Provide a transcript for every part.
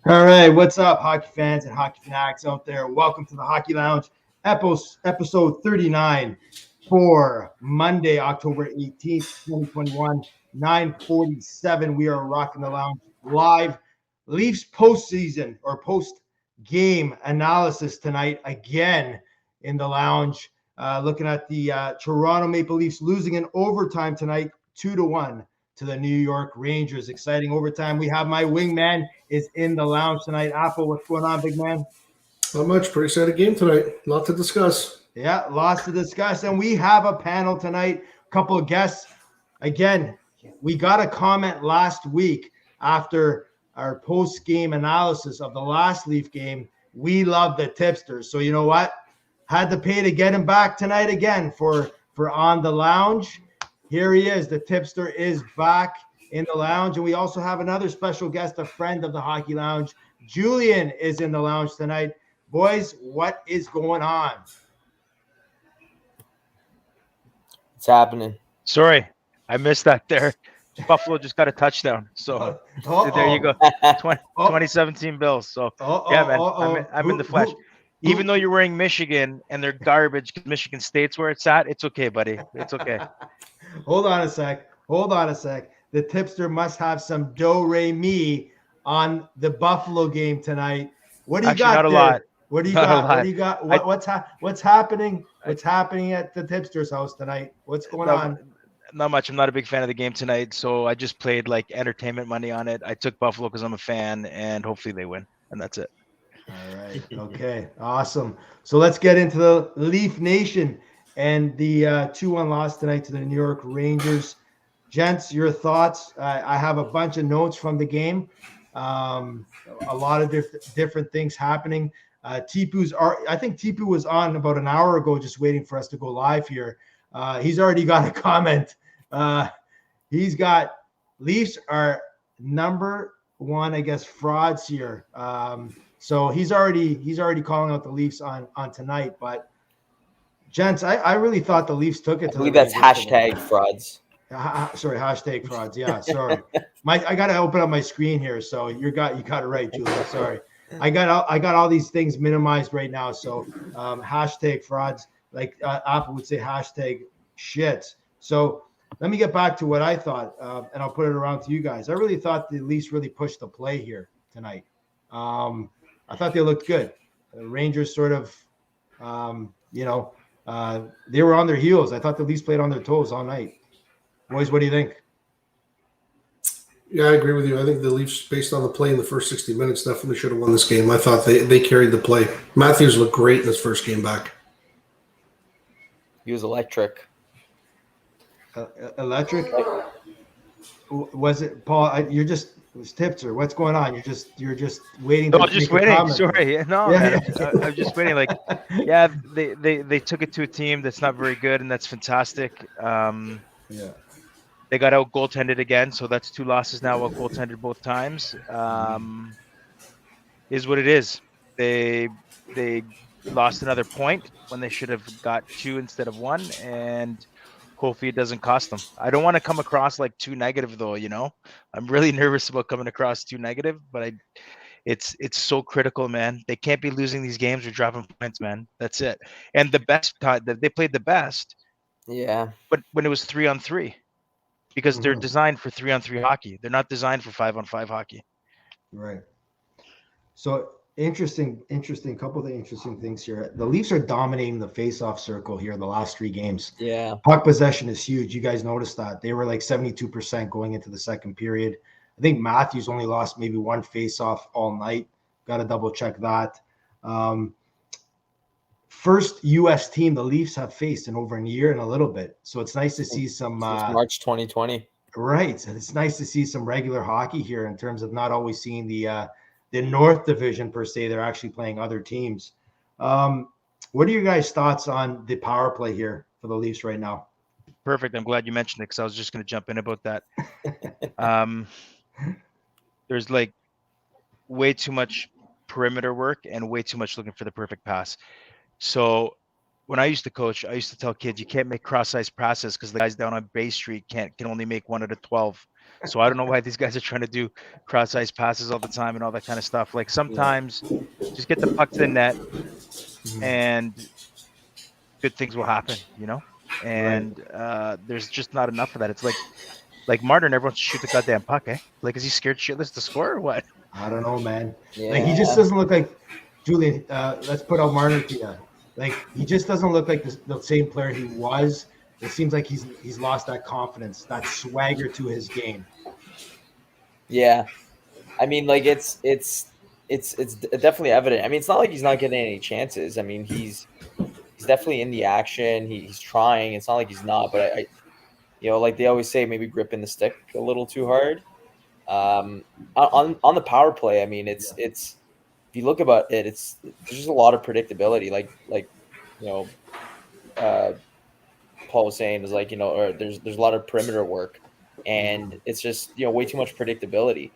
All right, what's up, hockey fans and hockey fanatics out there? Welcome to the Hockey Lounge, episode 39 for Monday, October 18th, 2021, 9:47. We are rocking the lounge live. Leafs postseason or post-game analysis tonight again in the lounge. Looking at the Toronto Maple Leafs losing in overtime tonight, 2-1. To the New York Rangers. Exciting overtime. We have my wingman is in the lounge tonight. Apple, what's going on, big man? Not much. Pretty excited game tonight. A lot to discuss. Yeah, lots to discuss. And we have a panel tonight. A couple of guests. Again, we got a comment last week after our post-game analysis of the last Leaf game. We love the tipsters. So you know what? Had to pay to get him back tonight again for On the Lounge. Here he is. The tipster is back in the lounge. And we also have another special guest, a friend of the Hockey Lounge. Julian is in the lounge tonight. Boys, what is going on? What's happening? Sorry, I missed that there. Buffalo just got a touchdown. So there you go. 2017 Bills. So yeah, man, I'm in the flesh. Even though you're wearing Michigan and they're garbage because Michigan State's where it's at, it's okay, buddy. It's okay. Hold on a sec. The tipster must have some do-re-mi on the Buffalo game tonight. What do you got there? Lot. What do you got? What do you got? What's happening? What's happening at the tipster's house tonight? What's going on? Not much. I'm not a big fan of the game tonight, so I just played like entertainment money on it. I took Buffalo because I'm a fan, and hopefully they win, and that's it. All right. Okay. Awesome. So let's get into the Leaf Nation and the 2-1 loss tonight to the New York Rangers. Gents, your thoughts? I have a bunch of notes from the game. A lot of different things happening. I think Tipu was on about an hour ago, just waiting for us to go live here. He's already got a comment. He's got Leafs are number one, I guess, frauds here. So he's already calling out the Leafs on tonight. But gents, I really thought the Leafs took it. I believe that's hashtag frauds. Sorry, hashtag frauds. Yeah, sorry. I got to open up my screen here. So you got it right, Julia. Sorry, I got all these things minimized right now. So hashtag frauds, like Apple would say, hashtag shit. So let me get back to what I thought, and I'll put it around to you guys. I really thought the Leafs really pushed the play here tonight. I thought they looked good. The Rangers sort of, they were on their heels. I thought the Leafs played on their toes all night. Boys, what do you think? Yeah, I agree with you. I think the Leafs, based on the play in the first 60 minutes, definitely should have won this game. I thought they carried the play. Matthews looked great in his first game back. He was electric. Electric? Was it, Paul? It was tipster. What's going on? You're just waiting. No, I'm just waiting. Sorry, no, man, I'm just waiting. Like, yeah, they took it to a team that's not very good, and that's fantastic. Yeah, they got out goaltended again, so that's 2 losses now. Out goaltended both times. Is what it is. They lost another point when they should have got 2 instead of 1, and hopefully it doesn't cost them. I don't want to come across like too negative though, I'm really nervous about coming across too negative, but it's so critical, man. They can't be losing these games or dropping points, man. That's it. And the best time that they played the best. Yeah. But when it was 3-on-3, because they're designed for 3-on-3 hockey. They're not designed for 5-on-5 hockey. Right. So interesting. Couple of interesting things here. The Leafs are dominating the face-off circle here in the last 3 games. Yeah. Puck possession is huge. You guys noticed that. They were like 72% going into the second period. I think Matthews only lost maybe 1 face-off all night. Got to double check that. first U.S. team the Leafs have faced in over a year and a little bit. So it's nice to see some Since March 2020. right. And it's nice to see some regular hockey here in terms of not always seeing the North Division per se. They're actually playing other teams. What are your guys' thoughts on the power play here for the Leafs right now? Perfect. I'm glad you mentioned it because I was just going to jump in about that. There's like way too much perimeter work and way too much looking for the perfect pass. So when I used to coach, I used to tell kids you can't make cross-ice passes because the guys down on Bay Street can only make 1 out of 12. So I don't know why these guys are trying to do cross-ice passes all the time and all that kind of stuff. Like sometimes just get the puck to the net and good things will happen, you know? And there's just not enough of that. It's like Martin, everyone shoot the goddamn puck, eh? Like, is he scared shitless to score or what? I don't know, man. Yeah. Like, he just doesn't look like Julian. Let's put out Marner to you. Like, he just doesn't look like the same player he was. It seems like he's lost that confidence, that swagger to his game. Yeah, I mean, like it's definitely evident. I mean, it's not like he's not getting any chances. I mean, he's definitely in the action. He's trying. It's not like he's not. But I you know, like they always say, maybe gripping the stick a little too hard. On the power play, I mean, it's if you look about it, there's just a lot of predictability. Like you know, Paul was saying is like, you know, or there's a lot of perimeter work, and it's just, you know, way too much predictability.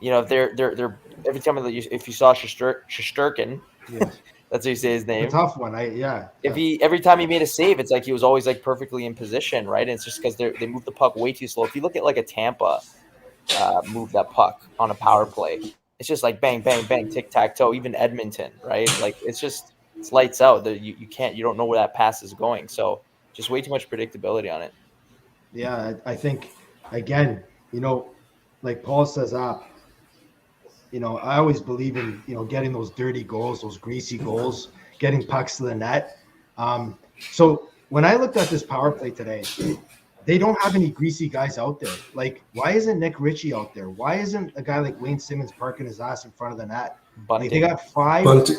You know, if they're every time if you saw Shesterkin, Yes. that's how you say his A name. tough one. Every time he made a save, it's like he was always like perfectly in position, right? And it's just because they move the puck way too slow. If you look at like a Tampa move that puck on a power play, it's just like bang, bang, bang, tic tac toe. Even Edmonton, right? Like it's lights out. You don't know where that pass is going. So just way too much predictability on it. Yeah, I think again, you know, like Paul says, you know, I always believe in, you know, getting those dirty goals, those greasy goals, getting pucks to the net. So when I looked at this power play today, they don't have any greasy guys out there. Like, why isn't Nick Ritchie out there? Why isn't a guy like Wayne Simmons parking his ass in front of the net? Like, they got 5. Bunting.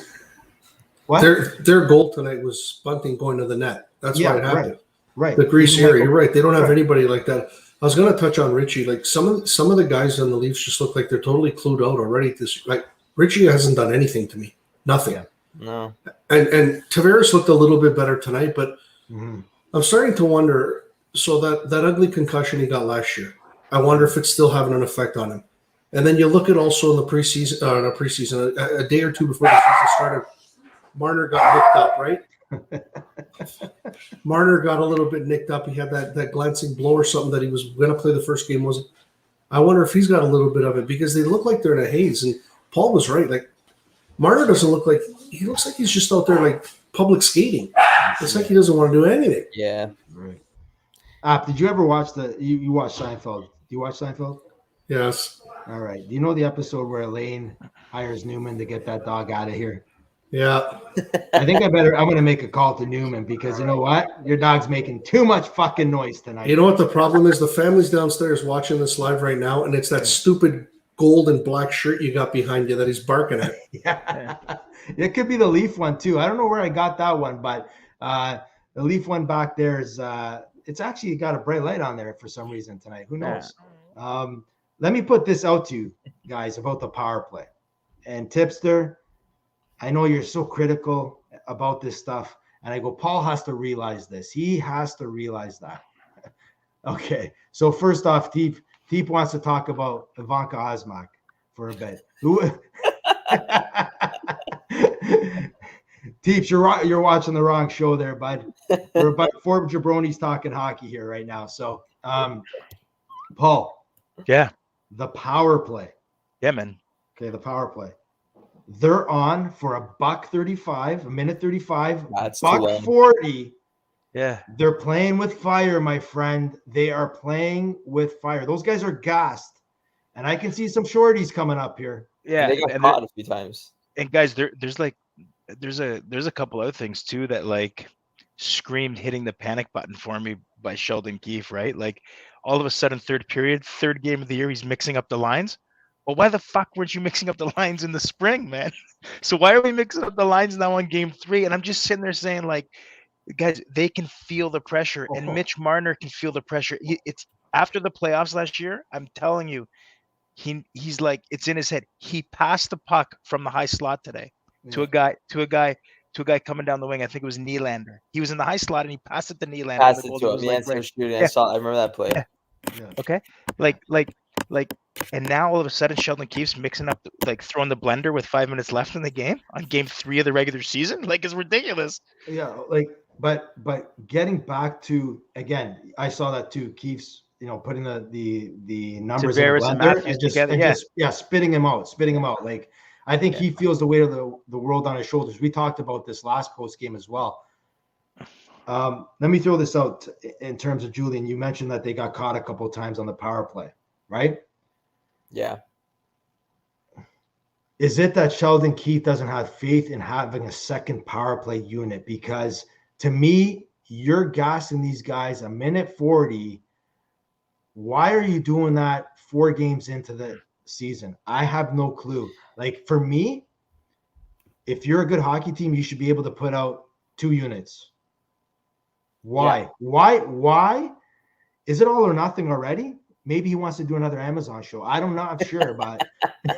What? Their goal tonight was Bunting going to the net. That's why it happened. Right. The greasy Even area. You're right. They don't have Right. anybody like that. I was going to touch on Ritchie. Like some of the guys on the Leafs just look like they're totally clued out already. Like Ritchie hasn't done anything to me. Nothing. Yeah. No. And Tavares looked a little bit better tonight, but Mhm. I'm starting to wonder. So that ugly concussion he got last year, I wonder if it's still having an effect on him. And then you look at also in the preseason, a day or two before the season started, Marner got nicked up, right? Marner got a little bit nicked up. He had that glancing blow or something that he was going to play the first game. I wonder if he's got a little bit of it because they look like they're in a haze. And Paul was right. Like Marner doesn't look like he looks like he's just out there like public skating. It's like he doesn't want to do anything. Yeah. Right. Did you ever watch you watched Seinfeld? Do you watch Seinfeld? Yes. All right. Do you know the episode where Elaine hires Newman to get that dog out of here? Yeah. I think I'm going to make a call to Newman because you know what? Your dog's making too much fucking noise tonight. You know what the problem is? The family's downstairs watching this live right now, and it's that stupid gold and black shirt you got behind you that he's barking at. Yeah. It could be the Leaf one too. I don't know where I got that one, but the Leaf one back there is it's actually got a bright light on there for some reason tonight. Who knows? Let me put this out to you guys about the power play. And Tipster, I know you're so critical about this stuff. And I go, Paul has to realize this. He has to realize that. Okay. So first off, Teep wants to talk about Ivanka Osmak for a bit. Teeps, you're watching the wrong show there, bud. We're about 4 jabronis talking hockey here right now. So, Paul. Yeah. The power play. Yeah, man. Okay, the power play. They're on for $1:35, a minute 35, That's too long. $1:40. Yeah. They're playing with fire, my friend. They are playing with fire. Those guys are gassed, and I can see some shorties coming up here. Yeah. They got and caught a few times. and guys, there's a couple other things too that like screamed hitting the panic button for me by Sheldon Keefe, right? Like all of a sudden, third period, third game of the year, he's mixing up the lines. Well, why the fuck weren't you mixing up the lines in the spring, man? So why are we mixing up the lines now on game 3? And I'm just sitting there saying, like, guys, they can feel the pressure, and Mitch Marner can feel the pressure. It's after the playoffs last year. I'm telling you, he's like, it's in his head. He passed the puck from the high slot today to a guy coming down the wing. I think it was Nylander. He was in the high slot and he passed it to Nylander. Passed and the it to goalie him. was Yeah, like, instead right. of shooting. Yeah. I remember that play. Yeah. Okay. Like, and now all of a sudden Sheldon Keefe's mixing up, like throwing the blender with 5 minutes left in the game on game 3 of the regular season. Like, it's ridiculous. Yeah, like, but getting back to, again, I saw that too. Keith's, putting the numbers in the Tavares and blender Matthews and just together, just spitting him out. Like, I think he feels the weight of the world on his shoulders. We talked about this last post game as well. Let me throw this out in terms of Julian. You mentioned that they got caught a couple of times on the power play, right? Yeah. Is it that Sheldon Keefe doesn't have faith in having a second power play unit? Because to me, you're gassing these guys a minute 40. Why are you doing that 4 games into the season? I have no clue. Like, for me, if you're a good hockey team, you should be able to put out 2 units. Why? Yeah. Why? Is it all or nothing already? Maybe he wants to do another Amazon show. I don't know. I'm sure, but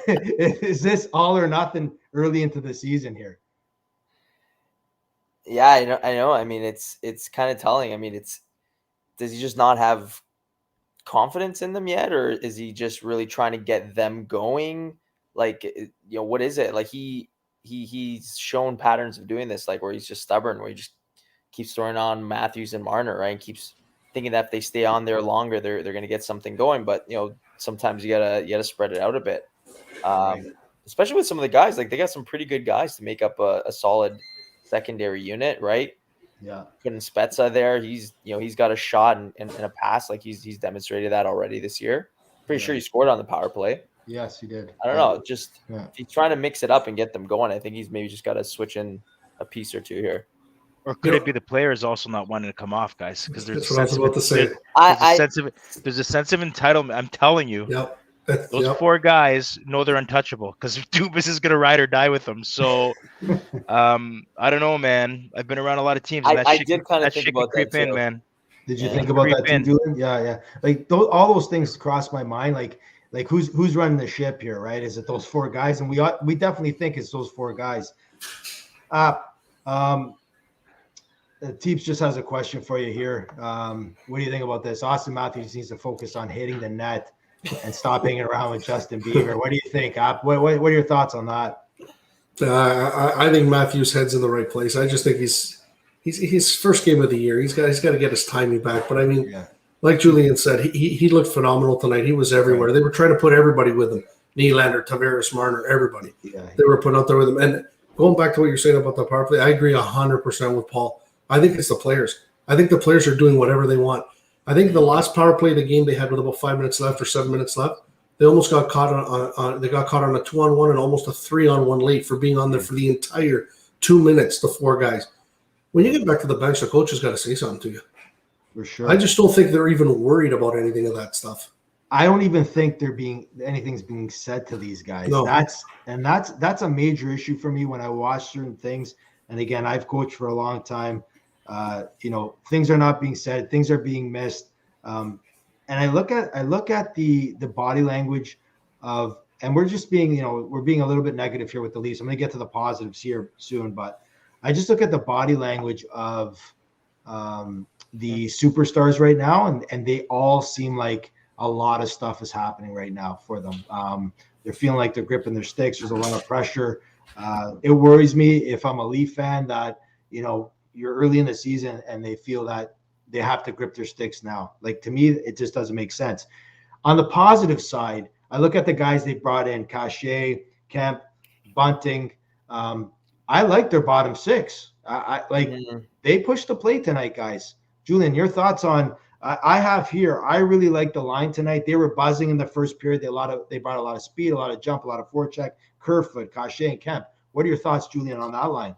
is this all or nothing early into the season here? Yeah, I know. I mean, it's kind of telling. I mean, does he just not have confidence in them yet, or is he just really trying to get them going? Like, what is it? Like, he's shown patterns of doing this, like where he's just stubborn, where he just keeps throwing on Matthews and Marner, right? And keeps thinking that if they stay on there longer, they're going to get something going. But sometimes you gotta spread it out a bit, especially with some of the guys. Like, they got some pretty good guys to make up a solid secondary unit, right? Yeah. Putting Spezza there, he's got a shot and a pass. Like, he's demonstrated that already this year. Pretty sure he scored on the power play. Yes, he did. I don't know. Just if he's trying to mix it up and get them going, I think he's maybe just got to switch in a piece or two here. Or could it be the players also not wanting to come off, guys? Because there's That's what I was about to say. There's a sense of entitlement. I'm telling you. Yep. Those 4 guys know they're untouchable because Dubas is going to ride or die with them. So, I don't know, man. I've been around a lot of teams. And I did kind of think about that too. man. Did you think about that too, Julian? Yeah. Like, all those things crossed my mind. Like who's running the ship here, right? Is it those 4 guys? And we definitely think it's those 4 guys. Teeps just has a question for you here. What do you think about this? Austin Matthews needs to focus on hitting the net and stop hanging around with Justin Bieber. What do you think, App? What are your thoughts on that? I think Matthews' head's in the right place. I just think he's his first game of the year. He's got to get his timing back. But I mean, like Julian said, he looked phenomenal tonight. He was everywhere. They were trying to put everybody with him. Nylander, Tavares, Marner, everybody. Yeah. They were put out there with him. And going back to what you're saying about the power play, I agree 100% with Paul. I think it's the players. I think the players are doing whatever they want. I think the last power play of the game they had with about 5 minutes left or 7 minutes left, they almost got caught on they got caught on a 2-on-1 and almost a 3-on-1 late for being on there for the entire 2 minutes, the 4 guys. When you get back to the bench, the coach has got to say something to you. For sure. I just don't think they're even worried about anything of that stuff. I don't even think anything's being said to these guys. No. That's a major issue for me when I watch certain things. And again, I've coached for a long time. Things are not being said, things are being missed. And I look at the body language of, and we're just being, we're being a little bit negative here with the Leafs. I'm going to get to the positives here soon, but I just look at the body language of the superstars right now, and they all seem like a lot of stuff is happening right now for them. They're feeling like they're gripping their sticks. There's a lot of pressure. It worries me if I'm a Leaf fan that, you're early in the season and they feel that they have to grip their sticks now. Like, to me, it just doesn't make sense. On the positive side, I look at the guys they brought in, Cachet, Kemp, Bunting. I like their bottom 6. They pushed the plate tonight, guys. Julian, your thoughts on, I have here, I really like the line tonight. They were buzzing in the first period. They brought a lot of speed, a lot of jump, a lot of forecheck, Kerfoot, Cachet, and Kemp. What are your thoughts, Julian, on that line?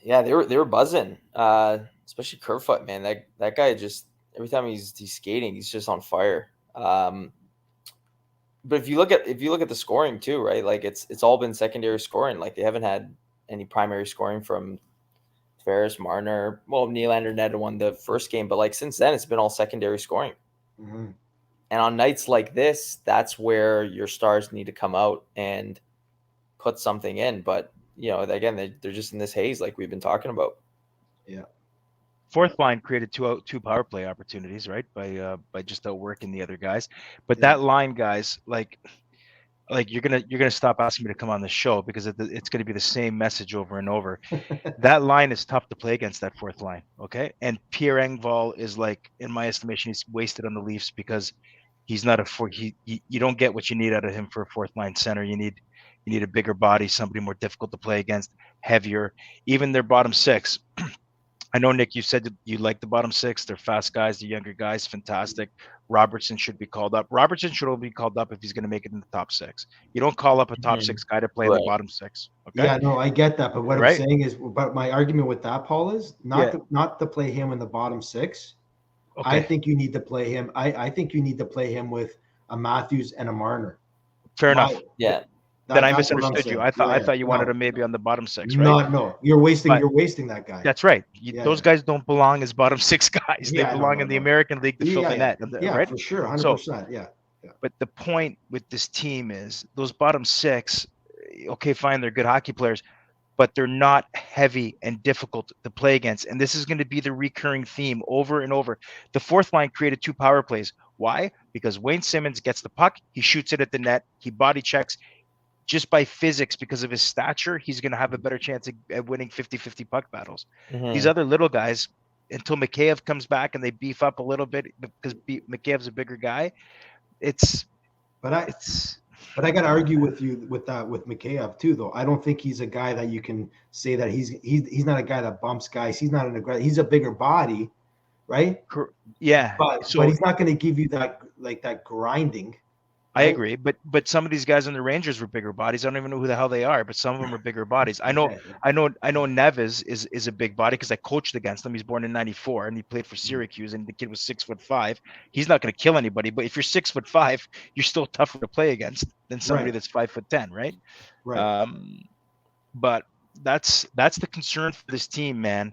Yeah, they were buzzing, especially Kerfoot, man. That guy just, every time he's skating, he's just on fire. But if you look at the scoring too, right? Like it's all been secondary scoring. Like they haven't had any primary scoring from Tavares, Marner. Well, Nylander netted one the first game, but like since then, it's been all secondary scoring. Mm-hmm. And on nights like this, that's where your stars need to come out and put something in. But again, they're just in this haze, like we've been talking about. Yeah. Fourth line created two power play opportunities, right? By just outworking the other guys. But that line, guys, like you're gonna stop asking me to come on the show because it's gonna be the same message over and over. That line is tough to play against, that fourth line. Okay, and Pierre Engvall is, like, in my estimation, he's wasted on the Leafs because he's not you don't get what you need out of him for a fourth line center. You need a bigger body, somebody more difficult to play against, heavier. Even their bottom six. I know, Nick, you said that you like the bottom six. They're fast guys, they're younger guys, fantastic. Robertson should be called up. Robertson should only be called up if he's going to make it in the top six. You don't call up a top six guy to play in the bottom six. Okay? Yeah, no, I get that. But what I'm saying is, but my argument with that, Paul, is not to play him in the bottom six. Okay. I think you need to play him. I think you need to play him with a Matthews and a Marner. Fair enough. Yeah. Then I misunderstood you. I thought you wanted him maybe on the bottom six, right? No. You're wasting that guy. That's right. Those guys don't belong as bottom six guys. They belong in the American League to fill the net. Right? For sure. 100%. Yeah. But the point with this team is those bottom six, okay, fine, they're good hockey players, but they're not heavy and difficult to play against. And this is going to be the recurring theme over and over. The fourth line created 2 power plays. Why? Because Wayne Simmons gets the puck, he shoots it at the net, he body checks. Just by physics, because of his stature, he's going to have a better chance at winning 50-50 puck battles. Mm-hmm. These other little guys, until Mikheyev comes back and they beef up a little bit because Mikheyev's a bigger guy, But I got to argue with you with Mikheyev too, though. I don't think he's a guy that you can say that he's not a guy that bumps guys. He's not an aggressive. He's a bigger body, right? Yeah. But he's not going to give you that grinding. I agree, but some of these guys on the Rangers were bigger bodies. I don't even know who the hell they are, but some of them are bigger bodies. I know Neves is a big body because I coached against him. He's born in '94 and he played for Syracuse, and the kid was 6'5". He's not going to kill anybody, but if you're 6'5", you're still tougher to play against than somebody that's 5'10", right? Right. But that's the concern for this team, man,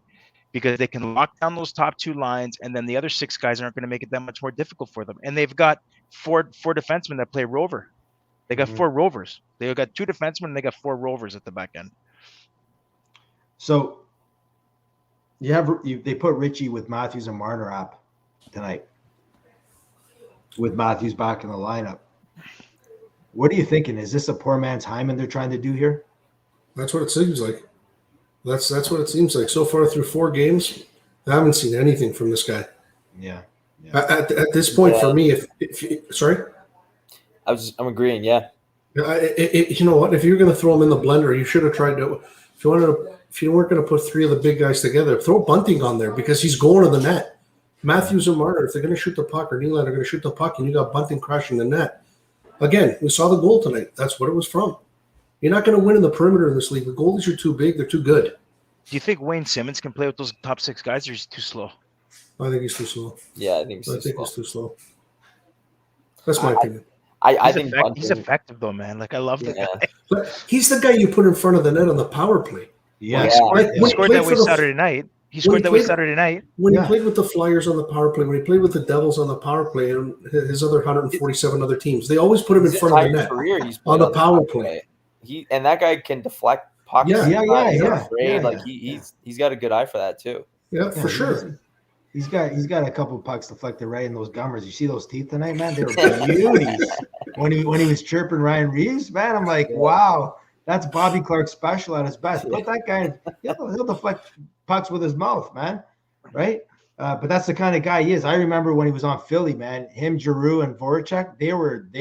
because they can lock down those top 2 lines, and then the other 6 guys aren't going to make it that much more difficult for them. And they've got four defensemen that play rover. They got 4 rovers. They got 2 defensemen and they got 4 rovers at the back end. So they put Richie with Matthews and Marner up tonight, with Matthews back in the lineup. What are you thinking? Is this a poor man's Hyman they're trying to do here? That's what it seems like. That's what it seems like. So far through 4 games, I haven't seen anything from this guy. Yeah. At this point, for me, if sorry, I'm agreeing. Yeah. You know what? If you're going to throw him in the blender, you should have tried to. If you weren't going to put 3 of the big guys together, throw Bunting on there because he's going to the net. Matthews and Marner, if they're going to shoot the puck, or Nylander are going to shoot the puck, and you got Bunting crashing the net. Again, we saw the goal tonight. That's what it was from. You're not going to win in the perimeter in this league. The goalies are too big. They're too good. Do you think Wayne Simmons can play with those top 6 guys, or is he too slow? I think he's too slow. Yeah, I think he's too slow. That's my opinion. I think he's effective though, man. Like, I love the guy. But he's the guy you put in front of the net on the power play. Yeah, he scored that way Saturday night. He scored that way Saturday night. When he played with the Flyers on the power play, when he played with the Devils on the power play, and his other 147 other teams, they always put him in front of the net on the power play. And that guy can deflect pucks. Yeah. Like he's got a good eye for that too. Yeah, for sure. He's got a couple of pucks deflected right in those gummers. You see those teeth tonight, man? They were beauties. when he was chirping Ryan Reeves, man, I'm like, wow, that's Bobby Clark special at his best. Put that guy, he'll deflect pucks with his mouth, man. Right? But that's the kind of guy he is. I remember when he was on Philly, man, him, Giroux, and Voracek, they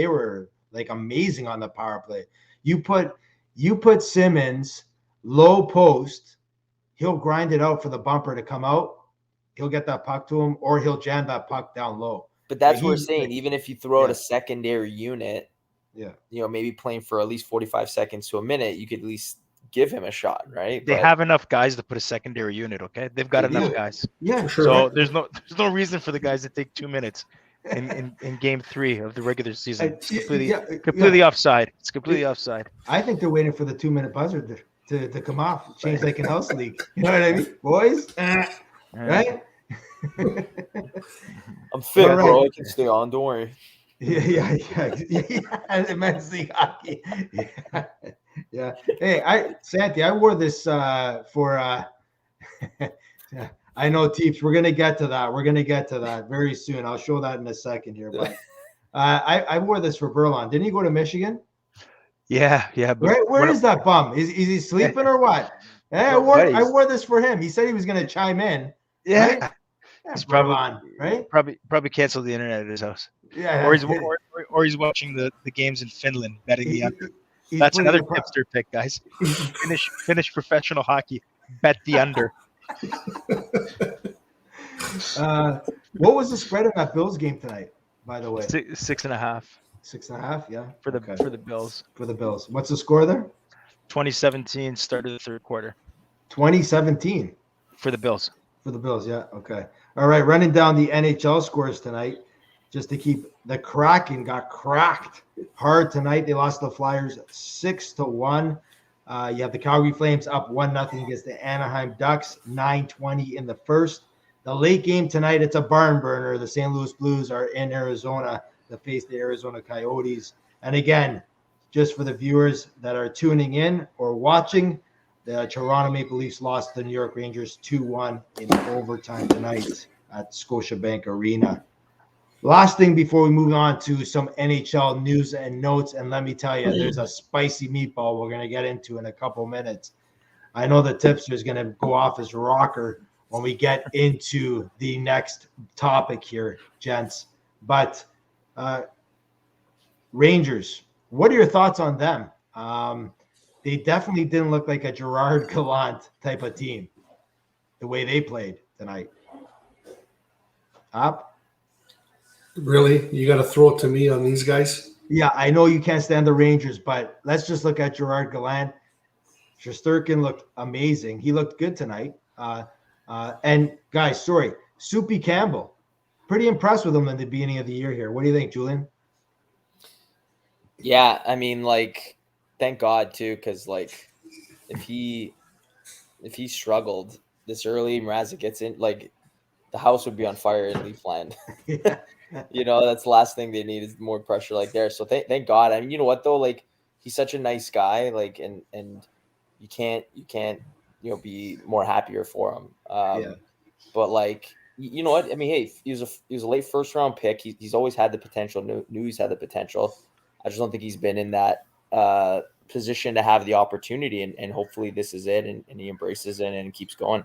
were like amazing on the power play. You put Simmons low post, he'll grind it out for the bumper to come out. He'll get that puck to him, or he'll jam that puck down low. But that's what we're saying. Even if you throw out a secondary unit, maybe playing for at least 45 seconds to a minute, you could at least give him a shot, right? They have enough guys to put a secondary unit. Okay, they've got enough guys. Yeah, for sure. So there's no reason for the guys to take 2 minutes. in game 3 of the regular season. It's Yeah, completely offside. It's completely offside. I think they're waiting for the 2-minute buzzer to come off, change like an house league. You know what I mean, boys? Right? I'm fit, All right. bro. I can stay on. Don't worry. Yeah. Men's league hockey. Yeah. Hey, Santi, I wore this for. I know, Teeps. We're gonna get to that. We're gonna get to that very soon. I'll show that in a second here. But I wore this for Berlon. Didn't he go to Michigan? Yeah. But Where is that bum? Is he sleeping or what? I wore this for him. He said he was gonna chime in. Yeah. Right? Yeah, He's Berlon, right? Probably canceled the internet at his house. Yeah. Or he's watching the games in Finland, betting the under. He's That's putting another the- tipster pick, guys. Finish professional hockey. Bet the under. What was the spread in that Bills game tonight? By the way, 6.5 6.5. Yeah, for the Okay. for the Bills. for the Bills. What's the score there? 2017 started the third quarter 2017 for the Bills. for the Bills. Yeah. Okay. All right. Running down the NHL scores tonight, just to keep the Kraken got cracked hard tonight. They lost the Flyers 6-1. You have the Calgary Flames up 1-0 against the Anaheim Ducks, 9:20 in the first. The late game tonight, it's a barn burner. The St. Louis Blues are in Arizona to face the Arizona Coyotes. And again, just for the viewers that are tuning in or watching, the Toronto Maple Leafs lost to the New York Rangers 2-1 in overtime tonight at Scotiabank Arena. Last thing before we move on to some NHL news and notes, and let me tell you, there's a spicy meatball we're going to get into in a couple minutes. I know the tipster is going to go off his rocker when we get into the next topic here, gents. But Rangers, what are your thoughts on them? They definitely didn't look like a Gerard Gallant type of team, the way they played tonight. Up? Really? You got to throw it to me on these guys? Yeah, I know you can't stand the Rangers, but let's just look at Gerard Gallant. Shesterkin looked amazing. He looked good tonight. And guys, Soupy Campbell. Pretty impressed with him in the beginning of the year here. What do you think, Julian? Yeah, I mean, like, thank God too, because like, if he struggled this early, Mrazek gets in, like, the house would be on fire in Leafland. Yeah. You know, that's the last thing they need is more pressure like there. So thank God. I mean, you know what though? Like, he's such a nice guy. Like, and you can't be more happier for him. Yeah. But like, you know what? I mean, hey, he was a late first round pick. He's always had the potential. Knew he's had the potential. I just don't think he's been in that position to have the opportunity. And hopefully this is it. And he embraces it and keeps going.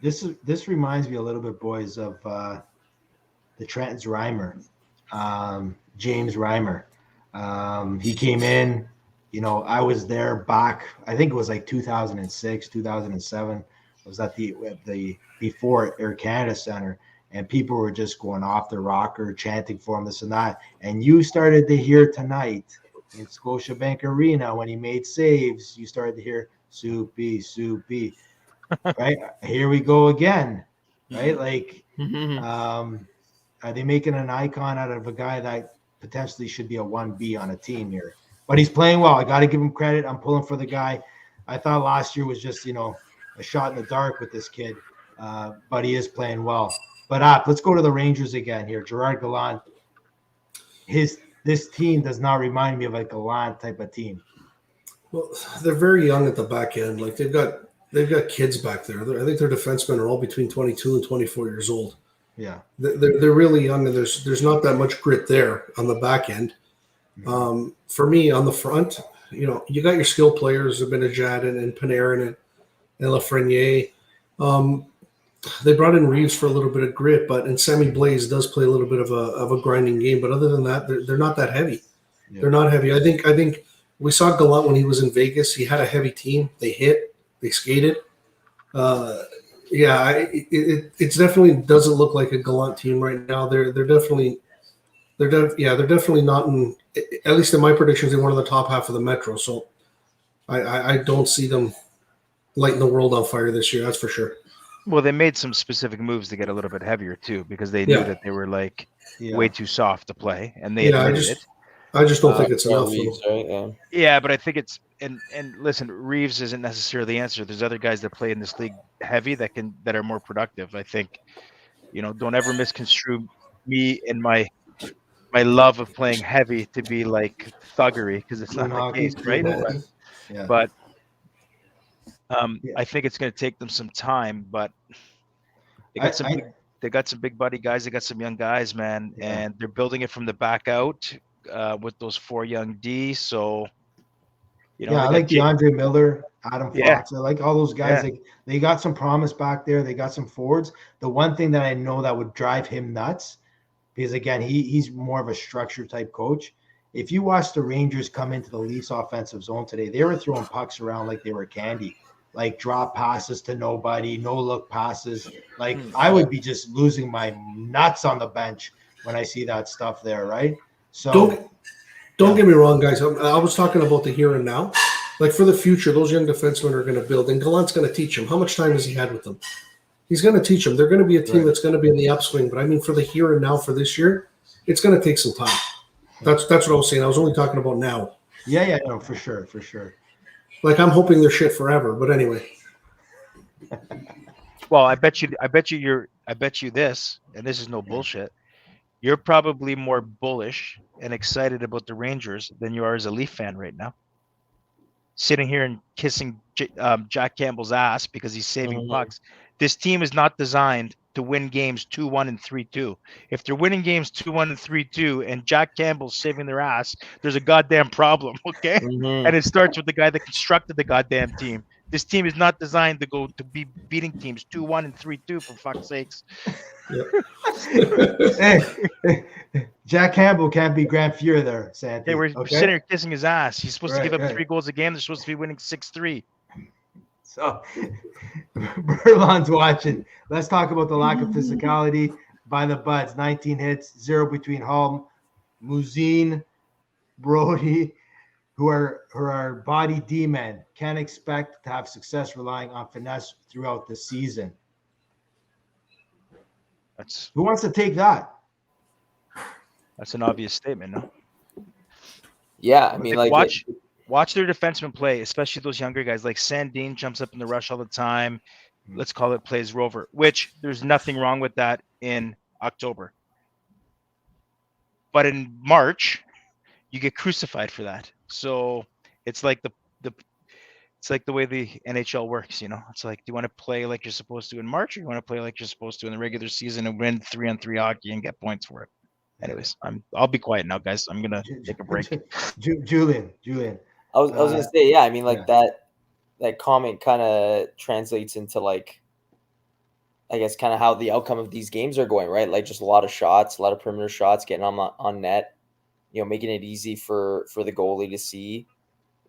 This reminds me a little bit, boys, of the Trent's Reimer, James Reimer. He came in, I was there back, I think it was like 2006, 2007. I was at the before Air Canada Center, and people were just going off the rocker, chanting for him, this and that. And you started to hear tonight in Scotiabank Arena when he made saves, you started to hear Soupy. Right? Here we go again. Right? Like, are they making an icon out of a guy that potentially should be a 1B on a team here? But he's playing well. I got to give him credit. I'm pulling for the guy. I thought last year was just, a shot in the dark with this kid. But he is playing well. But let's go to the Rangers again here. Gerard Gallant. This team does not remind me of a Gallant type of team. Well, they're very young at the back end. Like they've got kids back there. I think their defensemen are all between 22 and 24 years old. Yeah, they're really young, and there's not that much grit there on the back end. For me, on the front, you got your skill players, Zibanejad and Panarin and Lafreniere. They brought in Reeves for a little bit of grit, and Sammy Blais does play a little bit of a grinding game. But other than that, they're not that heavy. Yeah. They're not heavy. I think we saw Gallant when he was in Vegas. He had a heavy team. They hit. They skated. It definitely doesn't look like a Gallant team right now. They're definitely not in, at least in my predictions, in one of the top half of the Metro. So I don't see them lighting the world on fire this year. That's for sure. Well, they made some specific moves to get a little bit heavier too, because they knew Yeah. that they were like Yeah. way too soft to play, and they Yeah, admitted it. I just don't Uh, think it's Yeah, enough. Reeves, right? Yeah. Yeah, but I think it's and listen, Reeves isn't necessarily the answer. There's other guys that play in this league heavy that are more productive. I think, don't ever misconstrue me and my love of playing heavy to be like thuggery, because it's Clean not the hockey, case, clean right? hockey. Yeah. But Yeah. I think it's going to take them some time, but they got some I- big, they got some big buddy guys. They got some young guys, man, Yeah. and they're building it from the back out with those 4 young D. So I they like got Jake. DeAndre Miller, Adam Yeah. Fox. I like all those guys. Yeah. Like they got some promise back there. They got some forwards. The one thing that I know that would drive him nuts, because again, he's more of a structure type coach. If you watch the Rangers come into the Leafs offensive zone today, they were throwing pucks around like they were candy, like drop passes to nobody, no look passes. Like I would be just losing my nuts on the bench when I see that stuff there, right? So Don't get me wrong, guys. I was talking about the here and now. Like for the future, those young defensemen are going to build, and Gallant's going to teach them. How much time has he had with them? He's going to teach them. They're going to be a team Right. that's going to be in the upswing. But I mean, for the here and now for this year, it's going to take some time. That's what I was saying. I was only talking about now. yeah, no, for sure. Like I'm hoping they're shit forever. But anyway, Well, I bet you this, and this is no bullshit. You're probably more bullish and excited about the Rangers than you are as a Leaf fan right now. Sitting here and kissing Jack Campbell's ass because he's saving pucks. This team is not designed to win games 2-1 and 3-2. If they're winning games 2-1 and 3-2 and Jack Campbell's saving their ass, there's a goddamn problem, okay? Mhm. And it starts with the guy that constructed the goddamn team. This team is not designed to be beating teams 2-1 and 3-2, for fuck's sakes. Hey, Jack Campbell can't be Grant Fuhr there, Sandy. They were sitting here kissing his ass. He's supposed to give up Right. 3 goals a game. They're supposed to be winning 6-3. So Berlon's watching. Let's talk about the lack of physicality by the Buds. 19 hits, 0 between Hall, Muzine, Brody, who are body D men. Can't expect to have success relying on finesse throughout the season. Who wants to take that? That's an obvious statement, no? Yeah, I mean, like Watch their defensemen play, especially those younger guys. Like Sandin jumps up in the rush all the time. Let's call it plays rover, which there's nothing wrong with that in October. But in March, you get crucified for that. So it's like it's like the way the NHL works, It's like, do you want to play like you're supposed to in March, or you want to play like you're supposed to in the regular season and win 3-on-3 hockey and get points for it? Anyways, I'll be quiet now, guys. I'm gonna take a break. Julian. I was gonna say, yeah. I mean, like that comment kind of translates into like, I guess, kind of how the outcome of these games are going, right? Like just a lot of shots, a lot of perimeter shots, getting on net, making it easy for the goalie to see,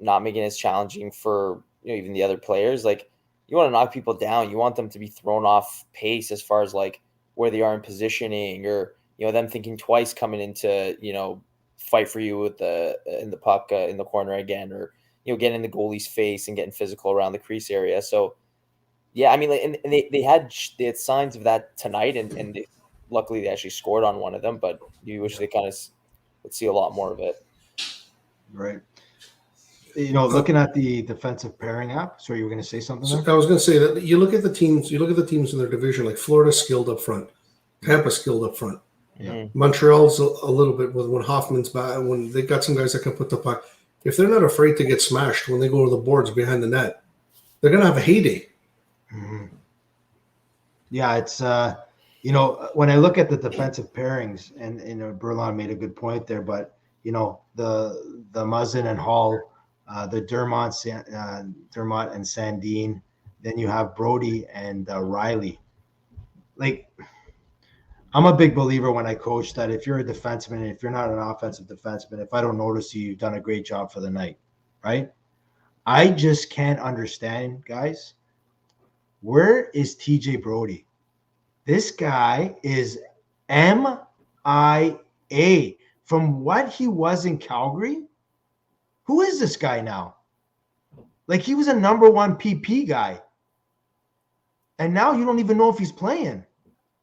not making it as challenging for even the other players. Like you want to knock people down, you want them to be thrown off pace as far as like where they are in positioning, or them thinking twice coming into fight for you with in the puck in the corner again, or getting in the goalie's face and getting physical around the crease area. So yeah, I mean, like, and they had signs of that tonight, and luckily they actually scored on one of them. But you wish they kind of would see a lot more of it. Right. Looking at the defensive pairing app. Sorry, you were going to say something there? I was going to say that you look at the teams in their division, like Florida's skilled up front, Tampa's skilled up front. Yeah. Montreal's a little bit when Hoffman's back, when they got some guys that can put the puck. If they're not afraid to get smashed when they go to the boards behind the net, they're going to have a heyday. Mm-hmm. Yeah, it's when I look at the defensive pairings, and Berlon made a good point there, but the Muzzin and Hall, the Dermott and Sandin, then you have Brody and Riley. Like, I'm a big believer when I coach that if you're a defenseman and if you're not an offensive defenseman, if I don't notice you, you've done a great job for the night, right? I just can't understand, guys. Where is TJ Brody? This guy is MIA. From what he was in Calgary, who is this guy now? Like, he was a number 1 PP guy. and now you don't even know if he's playing.